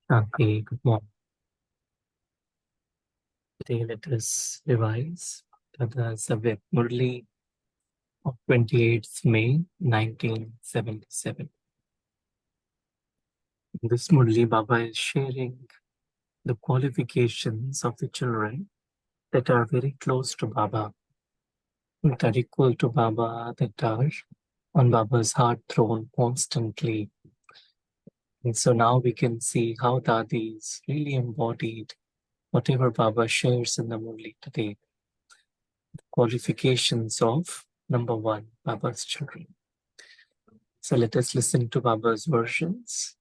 Okay, good morning. Today let us revise the subject Murli of 28th May 1977. In this Murli, Baba is sharing the qualifications of the children that are very close to Baba, that are equal to Baba, that are on Baba's heart throne constantly. And so now we can see how Dadi really embodied whatever Baba shares in the Murli today. Qualifications of number one, Baba's children. So let us listen to Baba's versions.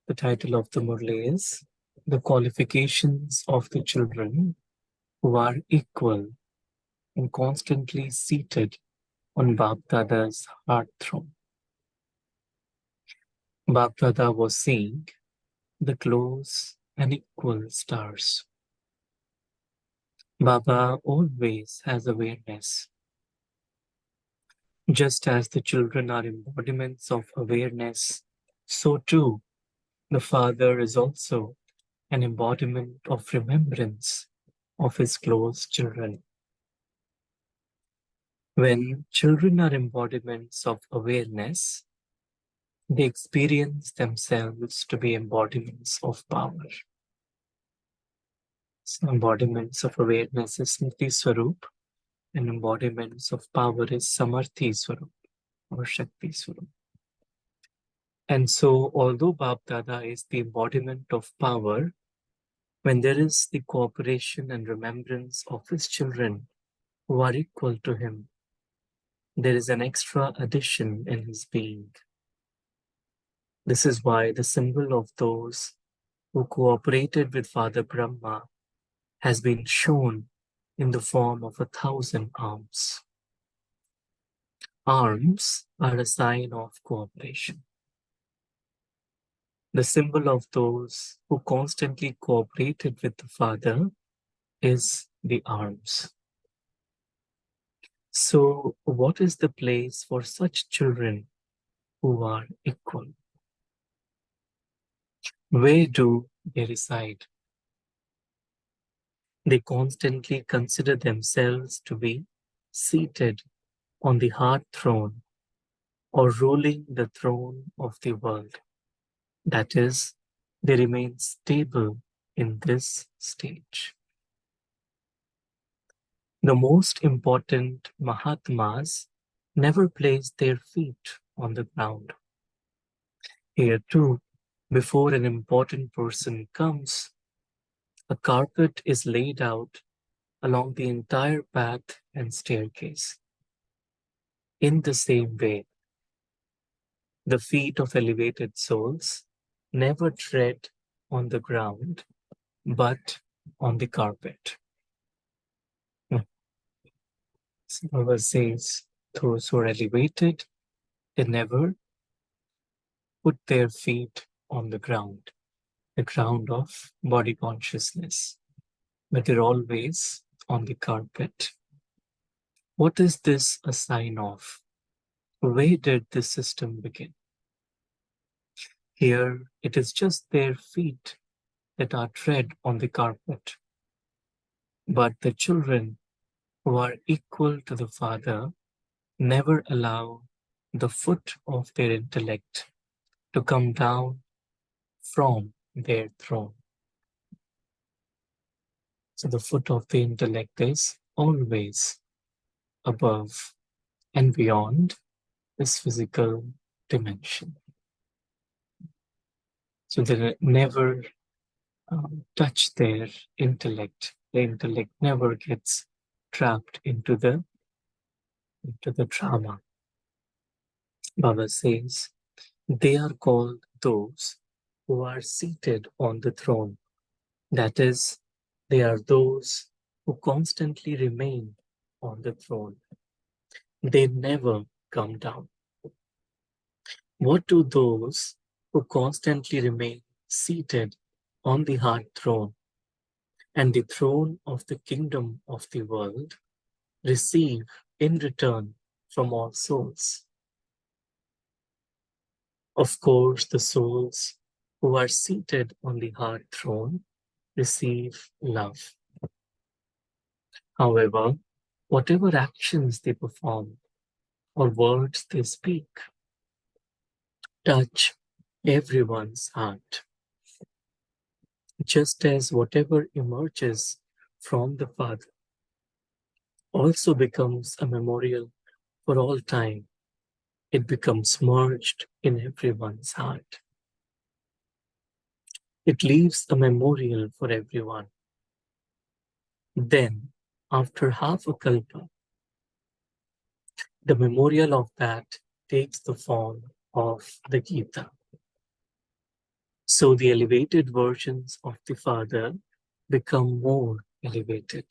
The title of the Murli is The Qualifications of the Children Who Are Equal and Constantly Seated on BapDada's Heart Throne. BapDada was seeing the close and equal stars. Baba always has awareness. Just as the children are embodiments of awareness, so too the Father is also an embodiment of remembrance of his close children. When children are embodiments of awareness, they experience themselves to be embodiments of power. So embodiments of awareness is Smriti Swarup, and embodiments of power is Samarthi Swarup or Shakti Swarup. And so, although BapDada is the embodiment of power, when there is the cooperation and remembrance of his children who are equal to him, there is an extra addition in his being. This is why the symbol of those who cooperated with Father Brahma has been shown in the form of 1,000 arms. Arms are a sign of cooperation. The symbol of those who constantly cooperated with the Father is the arms. So, what is the place for such children who are equal? Where do they reside? They constantly consider themselves to be seated on the heart throne or ruling the throne of the world. That is, they remain stable in this stage. The most important Mahatmas never place their feet on the ground. Here too, before an important person comes, a carpet is laid out along the entire path and staircase. In the same way, the feet of elevated souls never tread on the ground, but on the carpet. Baba says, those who are elevated, they never put their feet on the ground of body consciousness, but they're always on the carpet. What is this a sign of? Where did this system begin? Here, it is just their feet that are tread on the carpet. But the children who are equal to the Father never allow the foot of their intellect to come down from their throne. So the foot of the intellect is always above and beyond this physical dimension. So they never touch their intellect. The intellect never gets trapped into the drama. Baba says they are called those who are seated on the throne. That is, they are those who constantly remain on the throne. They never come down. What do those who constantly remain seated on the heart throne and the throne of the kingdom of the world receive in return from all souls? Of course, the souls who are seated on the heart throne receive love. However, whatever actions they perform or words they speak touch everyone's heart, just as whatever emerges from the Father also becomes a memorial for all time. It becomes merged in everyone's heart. It leaves a memorial for everyone. Then, after half a kalpa, the memorial of that takes the form of the Gita. So the elevated versions of the Father become more elevated.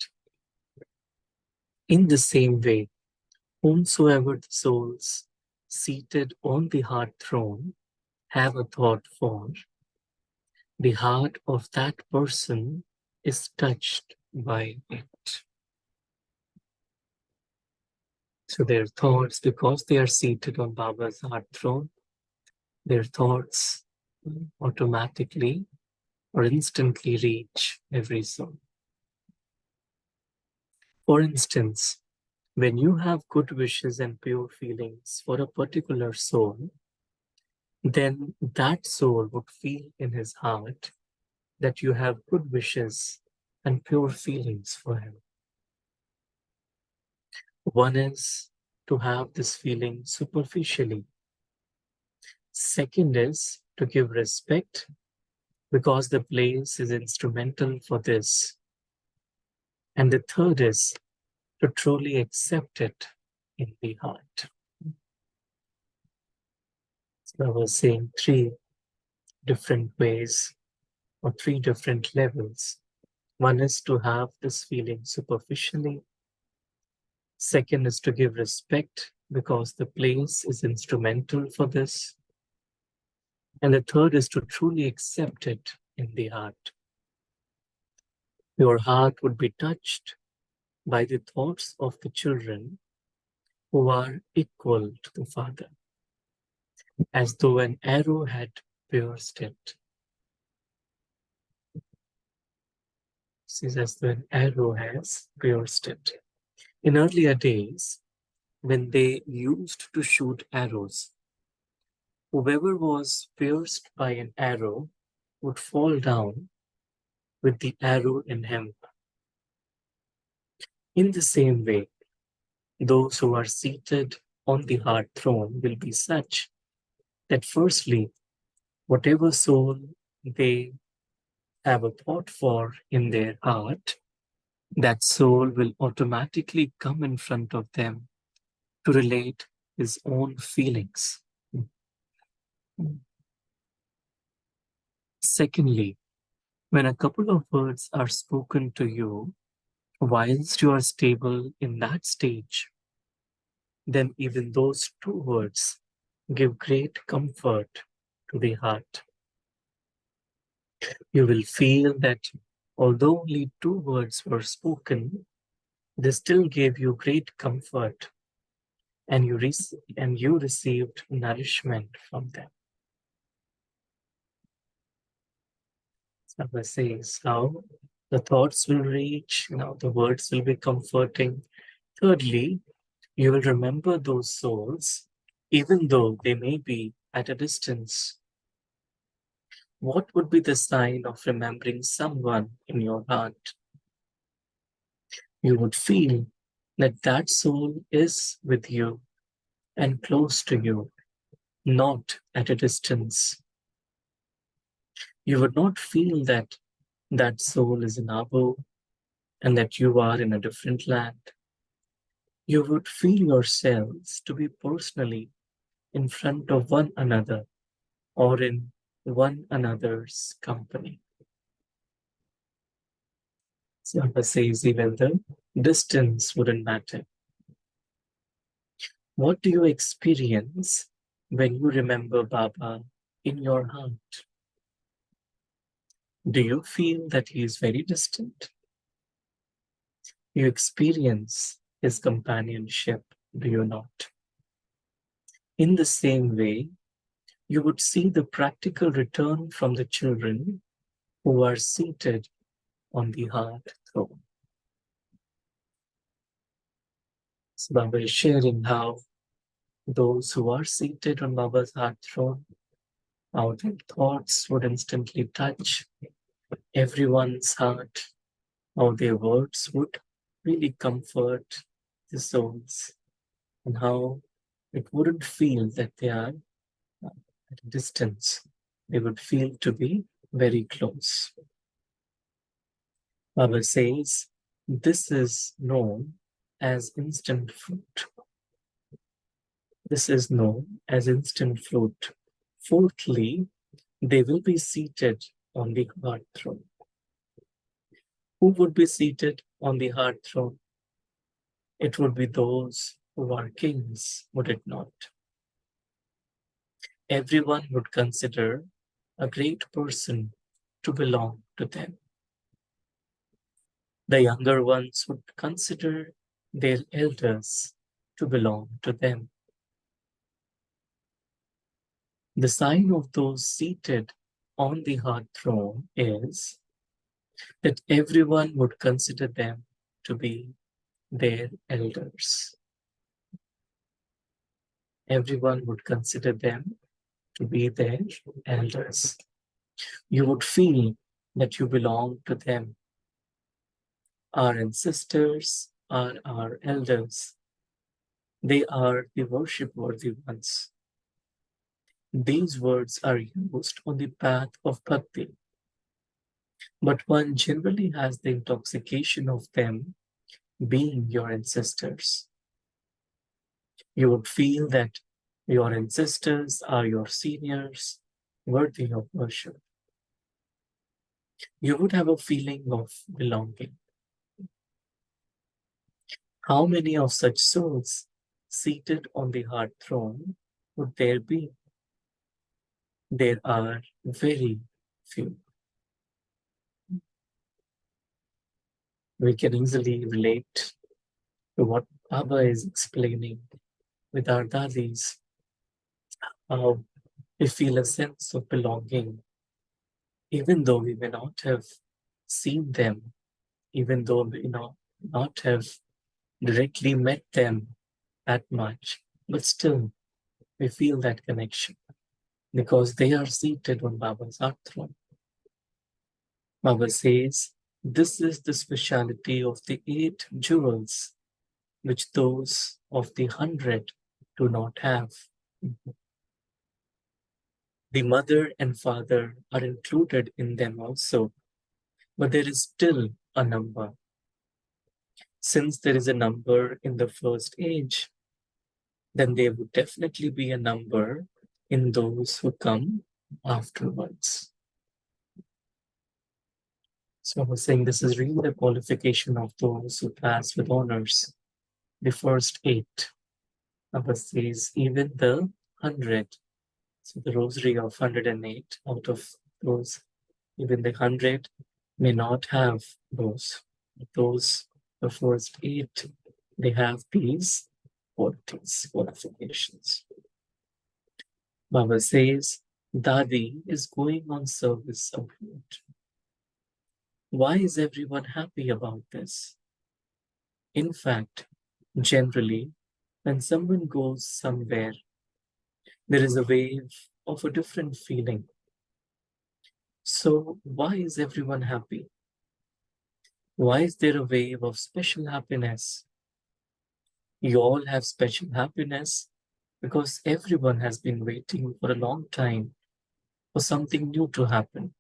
In the same way, whomsoever the souls seated on the heart throne have a thought for, the heart of that person is touched by it. So their thoughts, because they are seated on Baba's heart throne, their thoughts automatically or instantly reach every soul. For instance, when you have good wishes and pure feelings for a particular soul, then that soul would feel in his heart that you have good wishes and pure feelings for him. One is to have this feeling superficially. Second is to give respect because the place is instrumental for this. And the third is to truly accept it in the heart. So I was saying three different ways or three different levels. One is to have this feeling superficially. Second is to give respect because the place is instrumental for this. And the third is to truly accept it in the heart. Your heart would be touched by the thoughts of the children who are equal to the Father, as though an arrow had pierced it. This is as though an arrow has pierced it. In earlier days, when they used to shoot arrows, whoever was pierced by an arrow would fall down with the arrow in him. In the same way, those who are seated on the heart throne will be such that firstly, whatever soul they have a thought for in their heart, that soul will automatically come in front of them to relate his own feelings. Secondly, when a couple of words are spoken to you, whilst you are stable in that stage, then even those two words give great comfort to the heart. You will feel that although only two words were spoken, they still gave you great comfort and you received nourishment from them. Saba says how the thoughts will reach, the words will be comforting. Thirdly, you will remember those souls, even though they may be at a distance. What would be the sign of remembering someone in your heart? You would feel that that soul is with you and close to you, not at a distance. You would not feel that that soul is in Abo and that you are in a different land. You would feel yourselves to be personally in front of one another or in one another's company. Sapa says even the distance wouldn't matter. What do you experience when you remember Baba in your heart? Do you feel that he is very distant? You experience his companionship, do you not? In the same way, you would see the practical return from the children who are seated on the heart throne. So Baba is sharing how those who are seated on Baba's heart throne, how their thoughts would instantly touch everyone's heart, how their words would really comfort the souls, and how it wouldn't feel that they are at a distance. They would feel to be very close. Baba says, this is known as instant fruit. This is known as instant fruit. Fourthly, they will be seated on the heart throne. Who would be seated on the heart throne? It would be those who are kings, would it not? Everyone would consider a great person to belong to them. The younger ones would consider their elders to belong to them. The sign of those seated on the heart throne is that everyone would consider them to be their elders. Everyone would consider them to be their elders. You would feel that you belong to them. Our ancestors are our elders. They are the worship-worthy ones. These words are used on the path of bhakti, but one generally has the intoxication of them being your ancestors. You would feel that your ancestors are your seniors, worthy of worship. You would have a feeling of belonging. How many of such souls seated on the heart throne would there be? There are very few. We can easily relate to what Baba is explaining with our dadis, how we feel a sense of belonging, even though we may not have seen them, even though we not have directly met them that much, but still we feel that connection because they are seated on Baba's heart throne. Baba says, this is the speciality of the 8 jewels, which those of the 100 do not have. The mother and father are included in them also, but there is still a number. Since there is a number in the first age, then there would definitely be a number in those who come afterwards. So I was saying this is really the qualification of those who pass with honors. The first 8. Abba says even the 100. So the rosary of 108 out of those, even the 100 may not have those. Those, the first 8, they have these qualities, qualifications. Baba says, Dadi is going on service abroad. Why is everyone happy about this? In fact, generally, when someone goes somewhere, there is a wave of a different feeling. So why is everyone happy? Why is there a wave of special happiness? You all have special happiness because everyone has been waiting for a long time for something new to happen,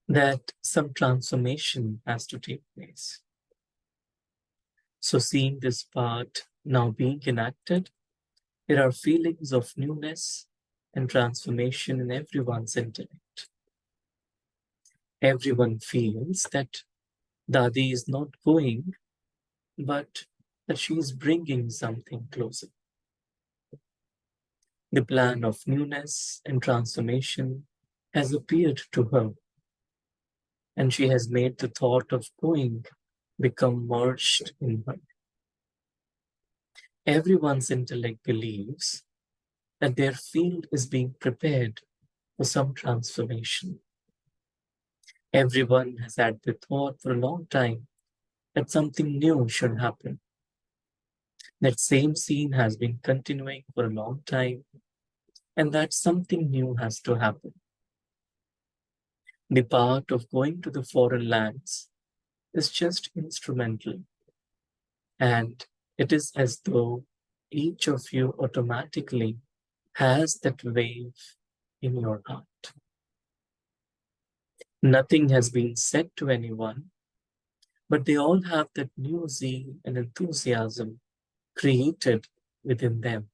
that some transformation has to take place. So seeing this part now being enacted, there are feelings of newness and transformation in everyone's intellect. Everyone feels that Dadi is not going, but that she is bringing something closer. The plan of newness and transformation has appeared to her, and she has made the thought of going become merged in her. Everyone's intellect believes that their field is being prepared for some transformation. Everyone has had the thought for a long time that something new should happen. That same scene has been continuing for a long time, and that something new has to happen. The part of going to the foreign lands is just instrumental, and it is as though each of you automatically has that wave in your heart. Nothing has been said to anyone, but they all have that new zeal and enthusiasm created within them.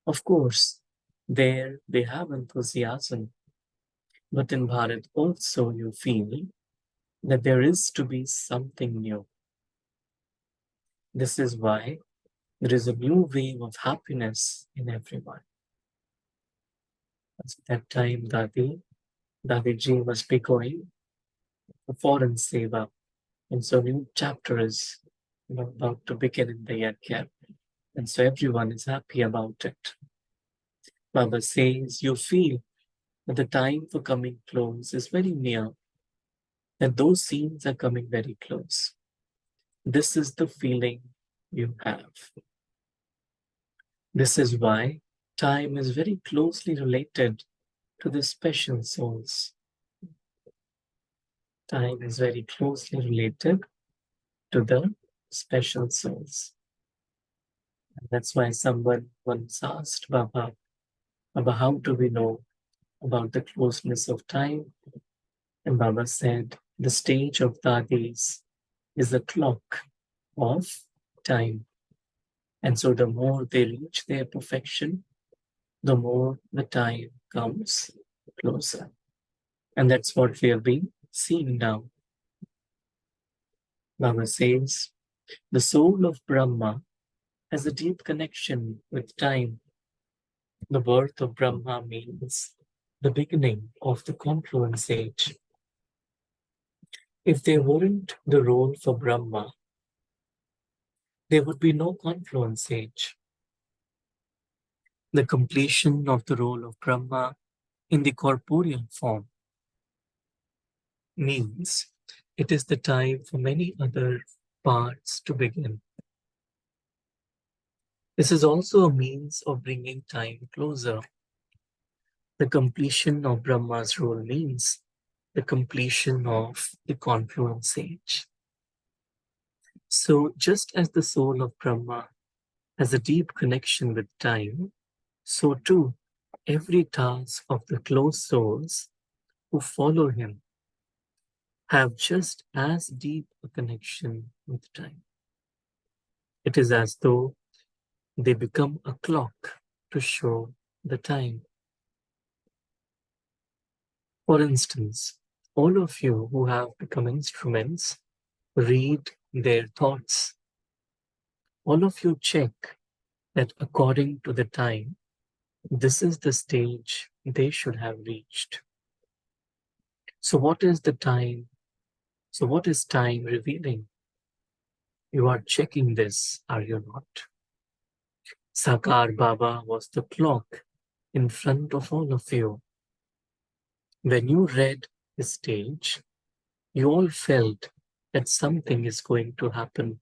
Of course, there they have enthusiasm, but in Bharat also you feel that there is to be something new. This is why there is a new wave of happiness in everyone. At that time, Dadiji must be going for foreign seva, and so a new chapter is about to begin in the yajna, and so everyone is happy about it. Baba says you feel that the time for coming close is very near, that those scenes are coming very close. This is the feeling you have. This is why time is very closely related to the special souls. Time is very closely related to the special souls. And that's why someone once asked Baba, how do we know about the closeness of time? And Baba said, the stage of Dadis is the clock of time. And so the more they reach their perfection, the more the time comes closer. And that's what we have been seeing now. Baba says, the soul of Brahma has a deep connection with time. The birth of Brahma means the beginning of the confluence age. If there weren't the role for Brahma, there would be no confluence age. The completion of the role of Brahma in the corporeal form means it is the time for many other parts to begin. This is also a means of bringing time closer. The completion of Brahma's role means the completion of the confluence age. So just as the soul of Brahma has a deep connection with time, so too every task of the close souls who follow him have just as deep a connection with time. It is as though they become a clock to show the time. For instance, all of you who have become instruments read their thoughts. All of you check that according to the time, this is the stage they should have reached. So what is the time? So what is time revealing? You are checking this, are you not? Sakar Baba was the clock in front of all of you. When you read the stage, you all felt that something is going to happen.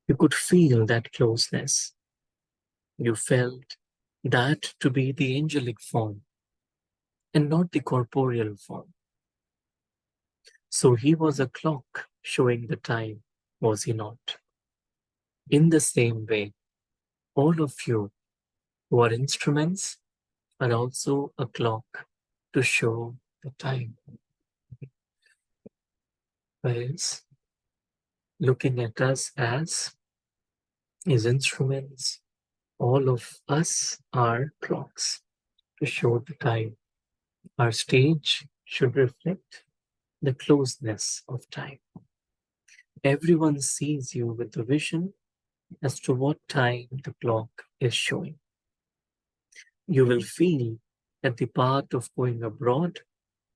You could feel that closeness. You felt that to be the angelic form and not the corporeal form. So he was a clock showing the time, was he not? In the same way, all of you who are instruments are also a clock to show the time. Whereas looking at us as his instruments, all of us are clocks to show the time. Our stage should reflect the closeness of time. Everyone sees you with the vision as to what time the clock is showing. You will feel that the part of going abroad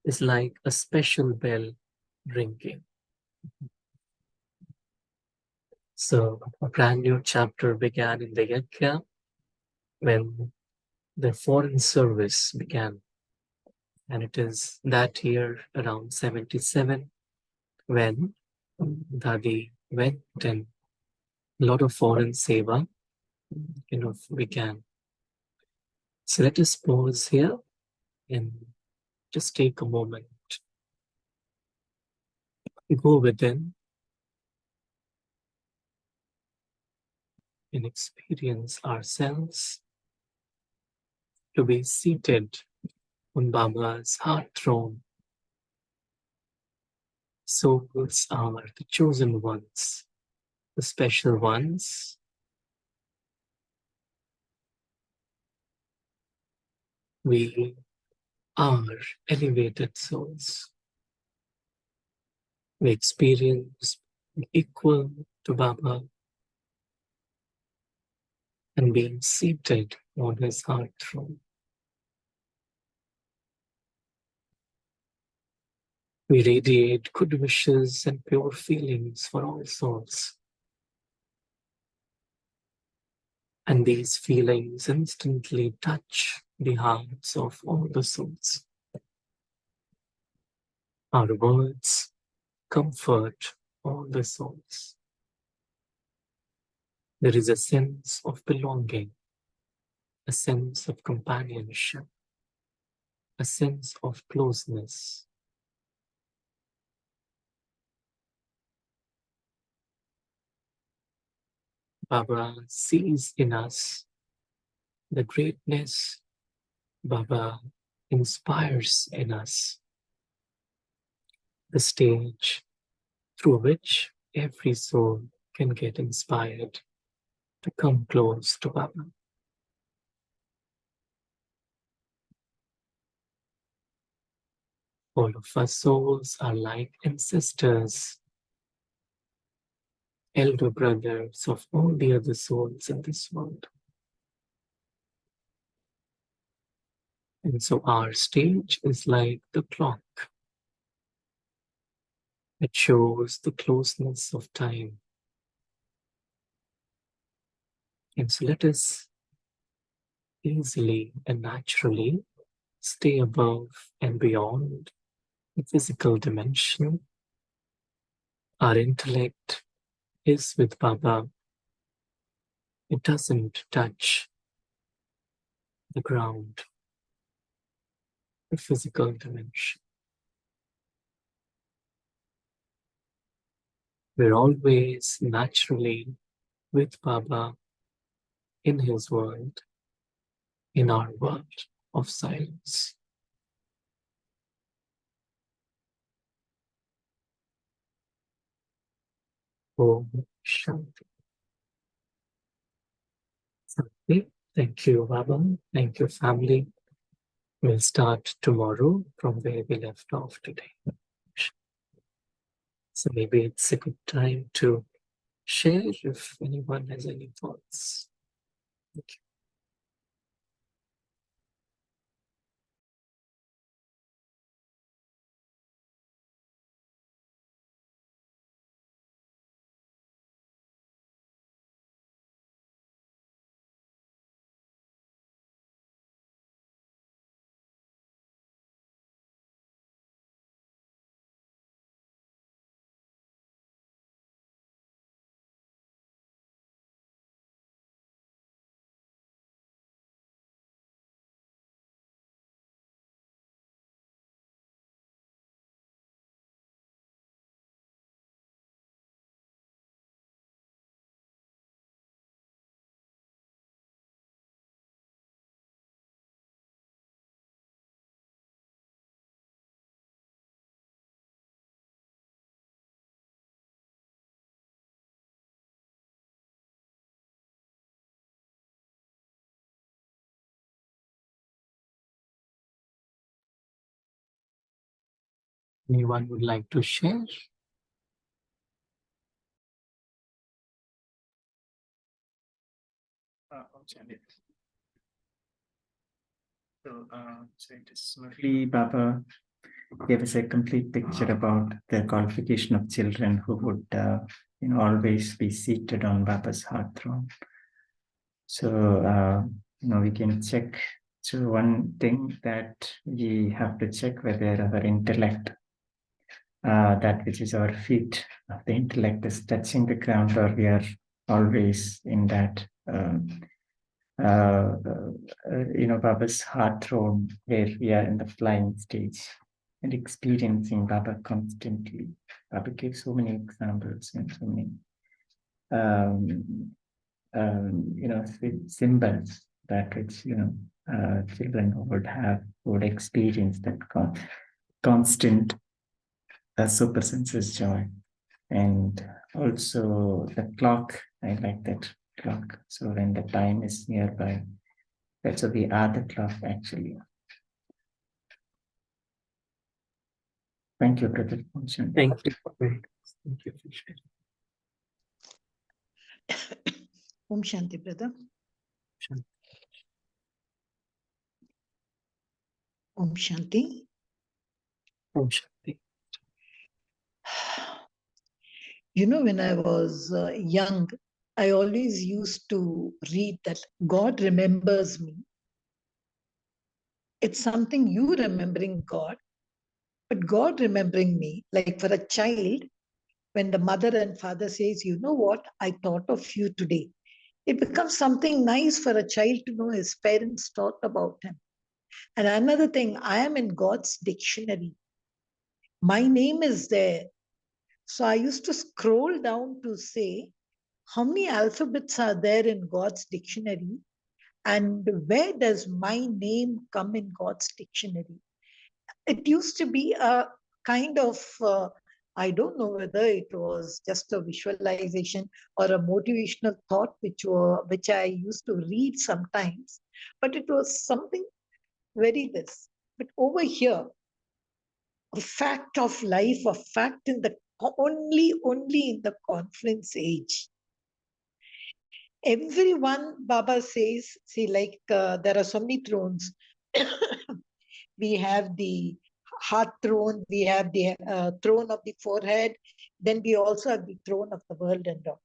is like a special bell ringing. So a brand new chapter began in the Yajna, when the foreign service began. And it is that year around 77 when Dadi went and a lot of foreign seva, began. So let us pause here and just take a moment, go within and experience ourselves to be seated on Baba's heart throne. Souls are the chosen ones, the special ones. We are elevated souls. We experience equal to Baba and being seated on his heart throne. We radiate good wishes and pure feelings for all souls. And these feelings instantly touch the hearts of all the souls. Our words comfort all the souls. There is a sense of belonging, a sense of companionship, a sense of closeness. Baba sees in us the greatness. Baba inspires in us the stage through which every soul can get inspired to come close to Baba. All of our souls are like ancestors, elder brothers of all the other souls in this world. And so our stage is like the clock. It shows the closeness of time. And so let us easily and naturally stay above and beyond the physical dimension. Our intellect is with Baba. It doesn't touch the ground, the physical dimension. We're always naturally with Baba in his world, in our world of silence. Om Shanti. Shanti. Thank you, Baba. Thank you, family. We'll start tomorrow from where we left off today. So maybe it's a good time to share if anyone has any thoughts. Thank you. Anyone would like to share? So it is Murli Baba gave us a complete picture about the qualification of children who would always be seated on Baba's heart throne. So we can check. So one thing that we have to check whether our intellect, that which is our feet of the intellect, is touching the ground, or we are always in that Baba's heart throne, where we are in the flying stage and experiencing Baba constantly. Baba gave so many examples and so many symbols that which children would experience that constant super senses joy. And also the clock, I like that clock. So when the time is nearby, that's what we are the clock actually. Thank you, Brother. Thank you. Thank you for sharing. Om Shanti, brother. Shanti. Om Shanti. Om Shanti. You know, when I was young, I always used to read that God remembers me. It's something you remembering God, but God remembering me. Like for a child, when the mother and father says, you know what, I thought of you today. It becomes something nice for a child to know his parents thought about him. And another thing, I am in God's dictionary. My name is there. So I used to scroll down to say, how many alphabets are there in God's dictionary? And where does my name come in God's dictionary? It used to be a kind of, I don't know whether it was just a visualization or a motivational thought, which I used to read sometimes, but it was something very this. But over here, a fact of life, a fact in the only in the conference age. Everyone, Baba says, see, like there are so many thrones. We have the heart throne, we have the throne of the forehead, then we also have the throne of the world and all.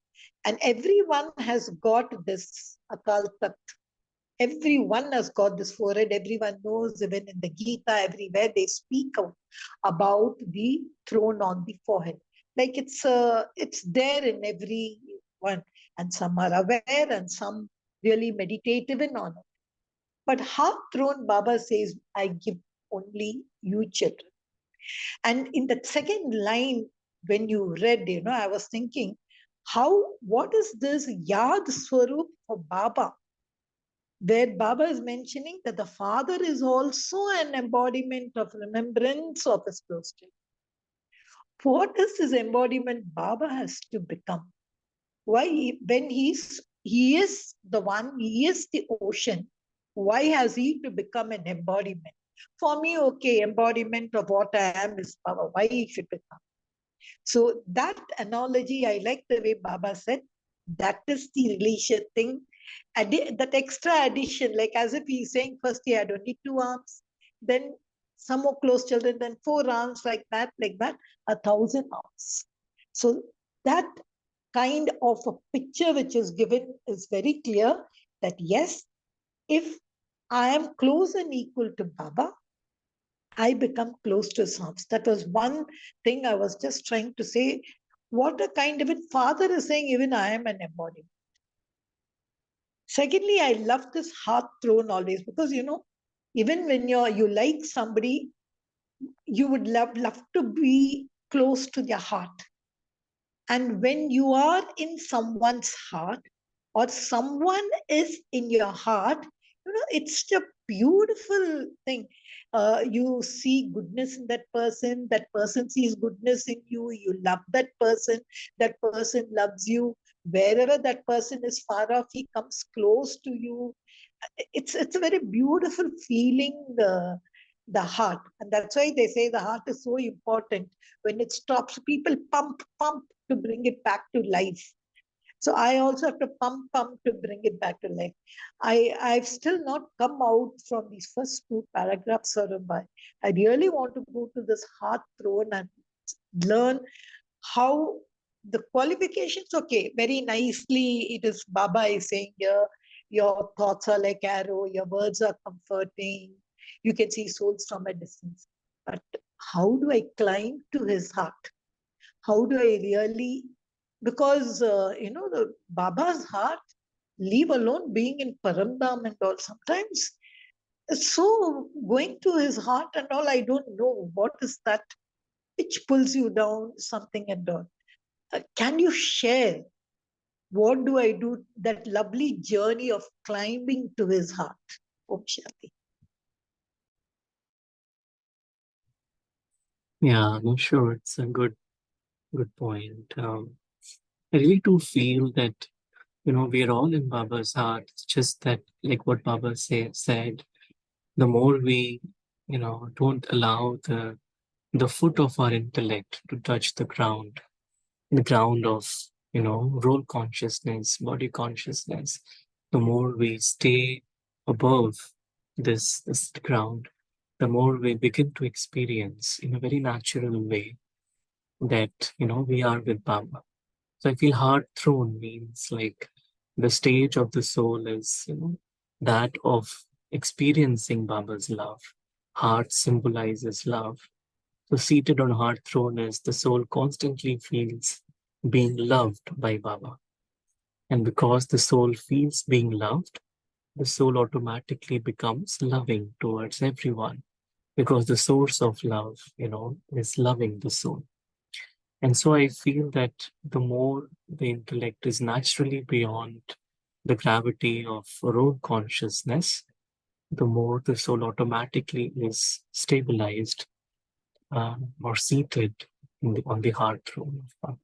And everyone has got this Akal Takht. Everyone has got this forehead. Everyone knows, even in the Gita, everywhere they speak about the throne on the forehead. Like it's there in everyone, and some are aware and some really meditative and on it. But heart throne, Baba says, I give only you children. And in the second line, when you read, I was thinking, what is this Yad Swarup for Baba? Where Baba is mentioning that the Father is also an embodiment of remembrance of his close children. What is this embodiment Baba has to become? Why, when he is the one, he is the ocean, why has he to become an embodiment? For me, okay, embodiment of what I am is Baba. Why he should become? So that analogy, I like the way Baba said, that is the relation thing. That extra addition, like as if he's saying first he had only 2 arms, then some more close children, then 4 arms, like that, 1,000 arms. So that kind of a picture which is given is very clear that yes, if I am close and equal to Baba, I become close to his arms. That was one thing I was just trying to say. What a kind of it. Father is saying, even I am an embodiment. Secondly, I love this heart throne always, because even when you like somebody, you would love to be close to their heart. And when you are in someone's heart, or someone is in your heart, it's a beautiful thing. You see goodness in that person sees goodness in you, you love that person loves you. Wherever that person is far off, he comes close to you. It's a very beautiful feeling, the heart. And that's why they say the heart is so important. When it stops, people pump to bring it back to life. So I also have to pump to bring it back to life. I've still not come out from these first 2 paragraphs, Saurabh. I really want to go to this heart throne and learn how the qualifications, okay, very nicely it is Baba is saying here, Your thoughts are like arrow, your words are comforting. You can see souls from a distance. But how do I climb to his heart? How do I really, because, the Baba's heart, leave alone being in Paramdam and all, sometimes so going to his heart and all, I don't know what is that which pulls you down, something and all. Can you share what do I do, that lovely journey of climbing to his heart? Om Shanti. Yeah, no, sure. It's a good point. I really do feel that, we are all in Baba's heart. It's just that, like what Baba said, the more we, don't allow the foot of our intellect to touch the ground of, role consciousness, body consciousness, the more we stay above this ground, the more we begin to experience in a very natural way that, we are with Baba. So I feel heart throne means like the stage of the soul is, that of experiencing Baba's love. Heart symbolizes love. So seated on heart throne is the soul constantly feels being loved by Baba. And because the soul feels being loved, the soul automatically becomes loving towards everyone because the source of love, is loving the soul. And so I feel that the more the intellect is naturally beyond the gravity of our own consciousness, the more the soul automatically is stabilized or seated on the heart throne of Baba.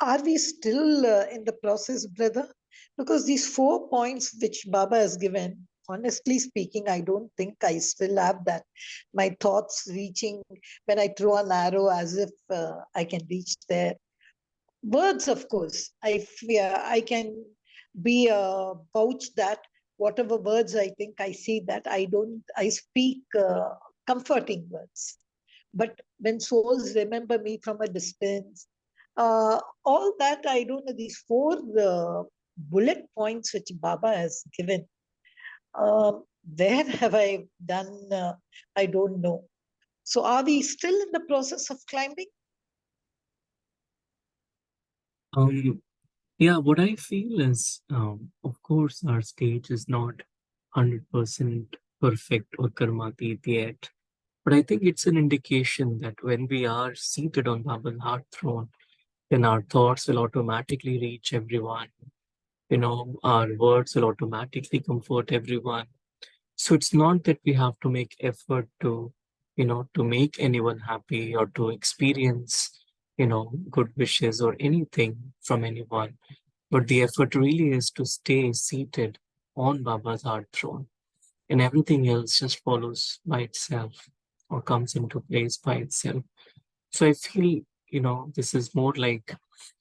Are we still in the process, brother? Because these 4 points which Baba has given, honestly speaking, I don't think I still have that. My thoughts reaching, when I throw an arrow as if I can reach there. Words, of course, I fear I can be a vouch that whatever words I think, I see that I speak comforting words. But when souls remember me from a distance, all that, I don't know, these 4 bullet points which Baba has given, where have I done? I don't know. So are we still in the process of climbing? Yeah, what I feel is, of course, our stage is not 100% perfect or karmatit yet. But I think it's an indication that when we are seated on Baba's heart throne, then our thoughts will automatically reach everyone. Our words will automatically comfort everyone. So it's not that we have to make effort to make anyone happy or to experience, good wishes or anything from anyone. But the effort really is to stay seated on Baba's heart throne, and everything else just follows by itself or comes into place by itself. So I feel, this is more like,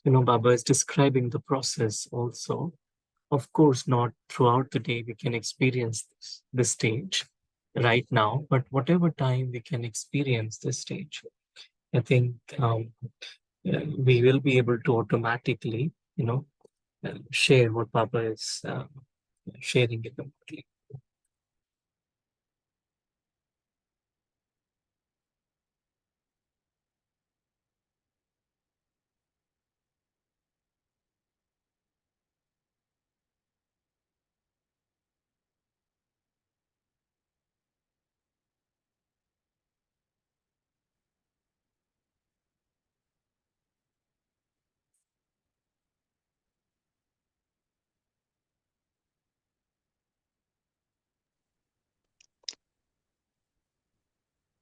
Baba is describing the process also. Of course, not throughout the day we can experience this stage right now, but whatever time we can experience this stage, I think we will be able to automatically, share what Baba is sharing in the Murli.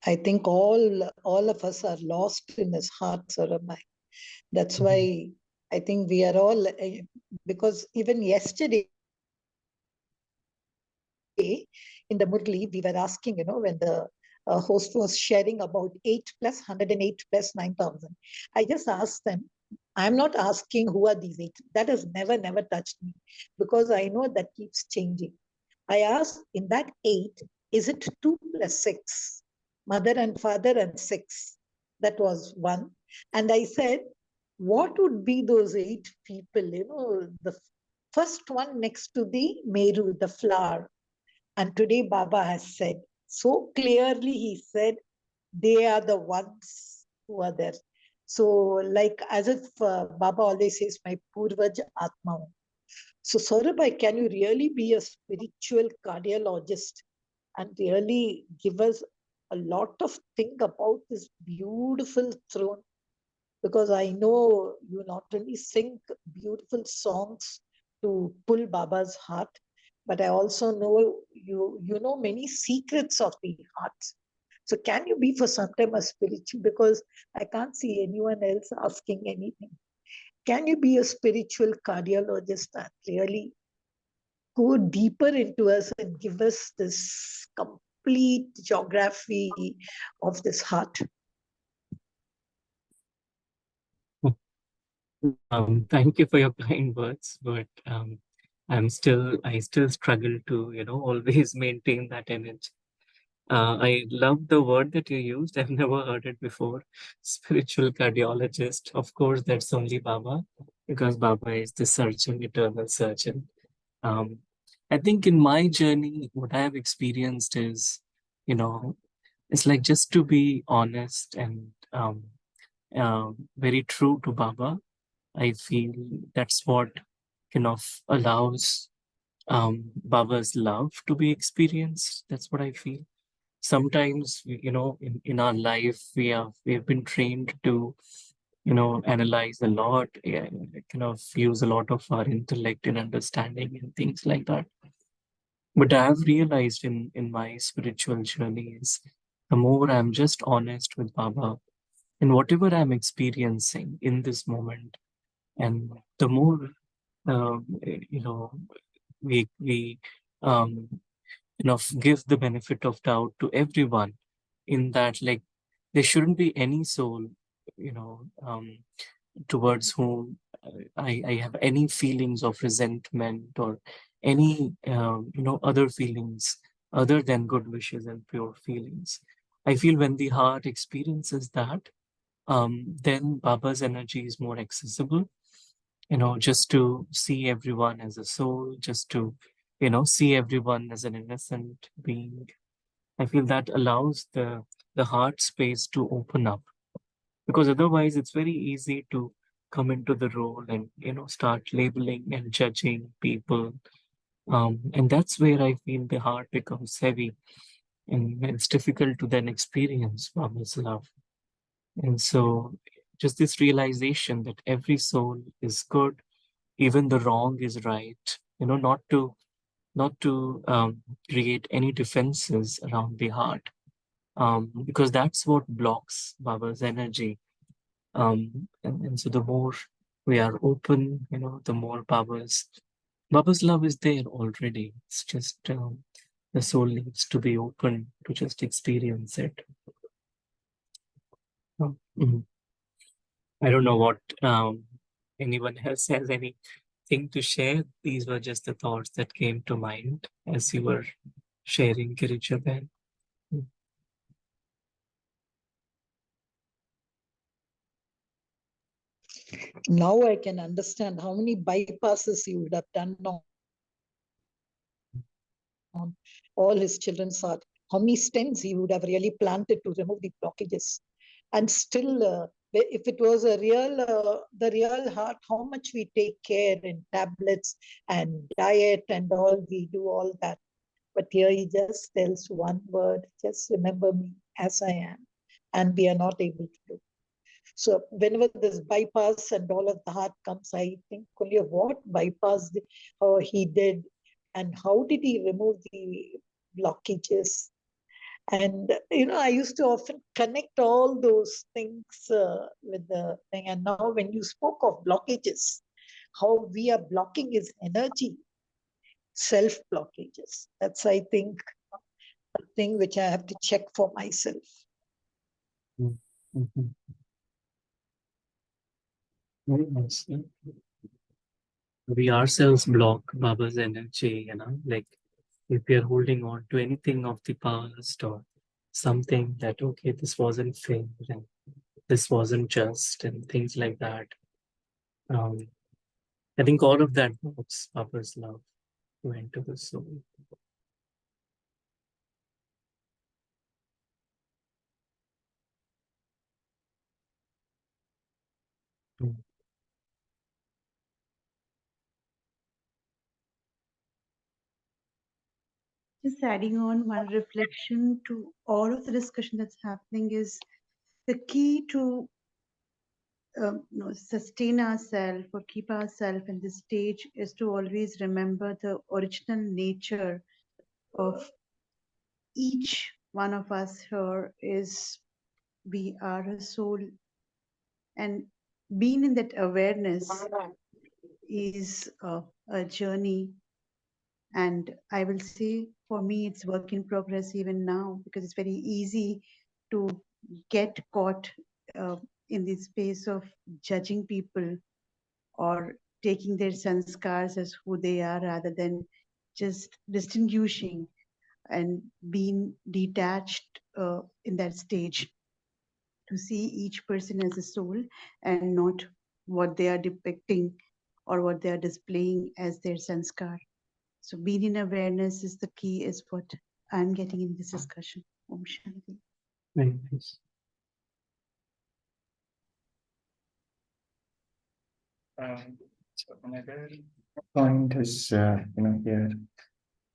I think all of us are lost in his heart, Saramai. That's why I think we are all, because even yesterday in the Murli, we were asking, when the host was sharing about 8 plus 108 plus 9,000. I just asked them, I'm not asking who are these 8. That has never touched me, because I know that keeps changing. I asked, in that 8, is it 2 plus 6? Mother and father and 6. That was one. And I said, what would be those 8 people? The first one next to the Meru, the flower. And today Baba has said, so clearly he said, they are the ones who are there. So like as if Baba always says, my Purvaj Atma. So Saurabh, can you really be a spiritual cardiologist and really give us a lot of thing about this beautiful throne? Because I know you not only sing beautiful songs to pull Baba's heart, but I also know you know many secrets of the heart. So can you be for some time a spiritual? Because I can't see anyone else asking anything. Can you be a spiritual cardiologist and really go deeper into us and give us this complete geography of this heart? Thank you for your kind words, but I still struggle to, always maintain that image. I love the word that you used. I've never heard it before. Spiritual cardiologist. Of course, that's only Baba, because Baba is the surgeon, eternal surgeon. Um, I think in my journey, what I have experienced is, you know, it's like just to be honest and very true to Baba. I feel that's what kind of allows Baba's love to be experienced. That's what I feel. Sometimes, in our life, we have been trained to, analyze a lot, yeah, kind of use a lot of our intellect and understanding and things like that. But I have realized in my spiritual journey is the more I'm just honest with Baba and whatever I'm experiencing in this moment, and the more you know we um, give the benefit of doubt to everyone, in that, like, there shouldn't be any soul, you know um, towards whom I have any feelings of resentment or any other feelings other than good wishes and pure feelings. I feel when the heart experiences that, then Baba's energy is more accessible, just to see everyone as a soul, just to, see everyone as an innocent being. I feel that allows the heart space to open up, because otherwise it's very easy to come into the role and, start labeling and judging people. And that's where I feel the heart becomes heavy, and it's difficult to then experience Baba's love. And so just this realization that every soul is good, even the wrong is right, not to create any defenses around the heart, because that's what blocks Baba's energy. And so the more we are open, the more Baba's love is there already. It's just the soul needs to be open to just experience it. Mhm. I don't know what anyone else has anything to share. These were just the thoughts that came to mind as you were sharing, Kirija Ben. Now I can understand how many bypasses you would have done on all his children's heart, how many stents he would have really planted to remove the blockages. And still, if it was the real heart, how much we take care in tablets and diet and all, we do all that. But here he just tells one word, just remember me as I am. And we are not able to do. So whenever this bypass and all of the heart comes, I think only of what bypass he did, and how did he remove the blockages. And I used to often connect all those things with the thing. And now when you spoke of blockages, how we are blocking his energy, self blockages, that's, I think, a thing which I have to check for myself. Mhm. Very nice. Yeah. We ourselves block Baba's energy, like if we are holding on to anything of the past or something that, okay, this wasn't fair, and this wasn't just, and things like that. I think all of that was Baba's love to enter the soul. Just adding on one reflection to all of the discussion that's happening is the key to sustain ourselves or keep ourselves in this stage is to always remember the original nature of each one of us here is we are a soul, and being in that awareness is a journey. And I will say for me it's work in progress even now, because it's very easy to get caught in the space of judging people or taking their sanskars as who they are rather than just distinguishing and being detached in that stage to see each person as a soul and not what they are depicting or what they are displaying as their sanskar. So being in awareness is the key, is what I'm getting in this discussion. Om Shanti. Very nice. So another point is, here,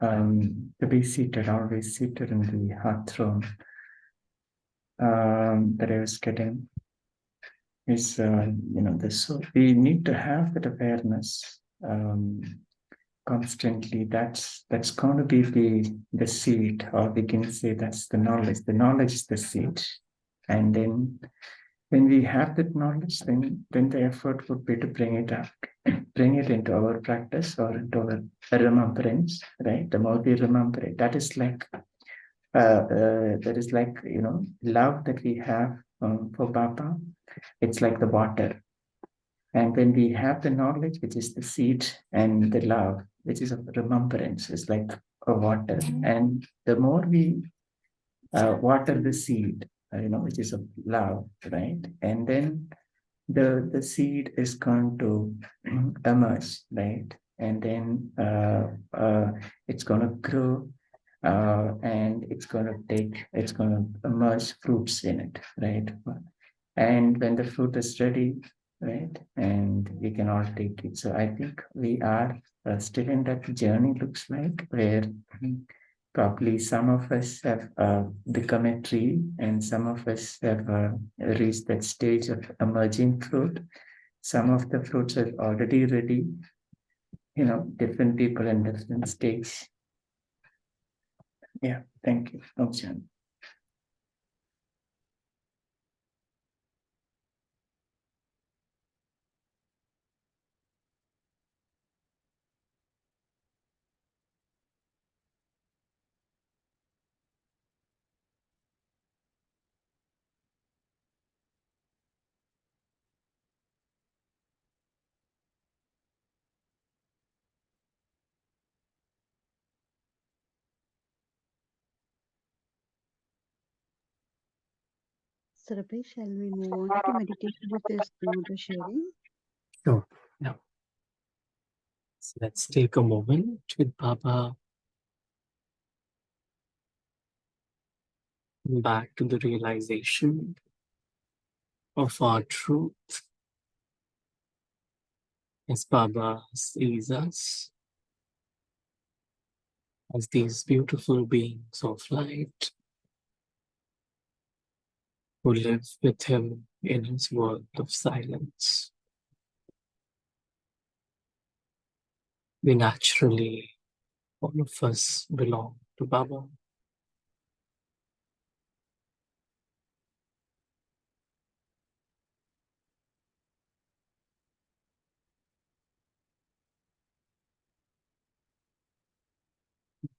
to be seated, always seated in the heart throne, that I was getting is, so we need to have that awareness constantly. That's going to be the seed, or we can say that's the knowledge. The knowledge is the seed, and then when we have that knowledge, then the effort would be to bring it up, bring it into our practice or into our remembrance, right? The more we remember it, that is like love that we have for Baba. It's like the water. And when we have the knowledge, which is the seed, and the love, which is of remembrance, is like a water. And the more we water the seed, which is of love, right? And then the seed is going to emerge, right? And then it's going to grow, and it's going to emerge fruits in it, right? And when the fruit is ready, right, and we can all take it. So I think we are still in that journey, looks like, where probably some of us have become a tree, and some of us have reached that stage of emerging fruit. Some of the fruits are already ready, different people in different stages. Yeah, thank you. Option. Sarabhi, shall we move on to the meditation if there's no other sharing? Sure. Yeah. So let's take a moment with Baba back to the realization of our truth as Baba sees us as these beautiful beings of light who live with him in his world of silence. We naturally, all of us, belong to Baba.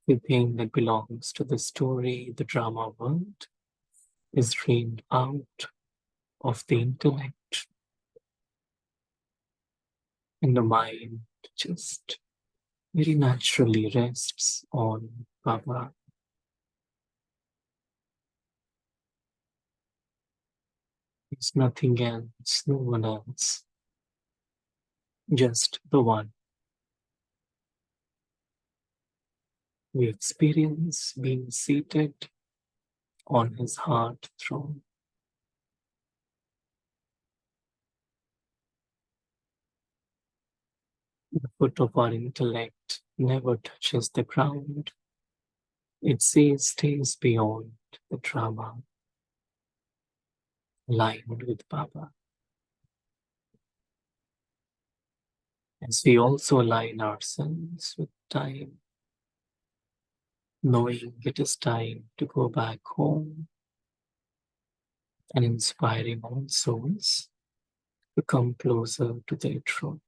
Everything that belongs to the story, the drama world, is dreamed out of the intellect, and the mind just very naturally rests on Baba. There's nothing else, no one else, just the one. We experience being seated on his heart throne. The foot of our intellect never touches the ground. It stays beyond the drama, aligned with Baba. As we also align ourselves with time, knowing it is time to go back home, and inspiring all souls to come closer to their truth.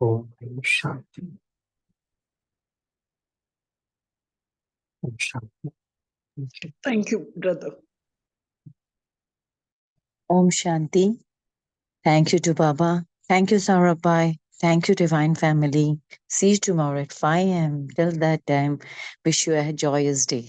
Om Shanti. Om Shanti. Okay. Thank you, brother. Om Shanti. Thank you to Baba. Thank you, Saurabhai. Thank you, Divine Family. See you tomorrow at 5 a.m. Till that time, wish you a joyous day.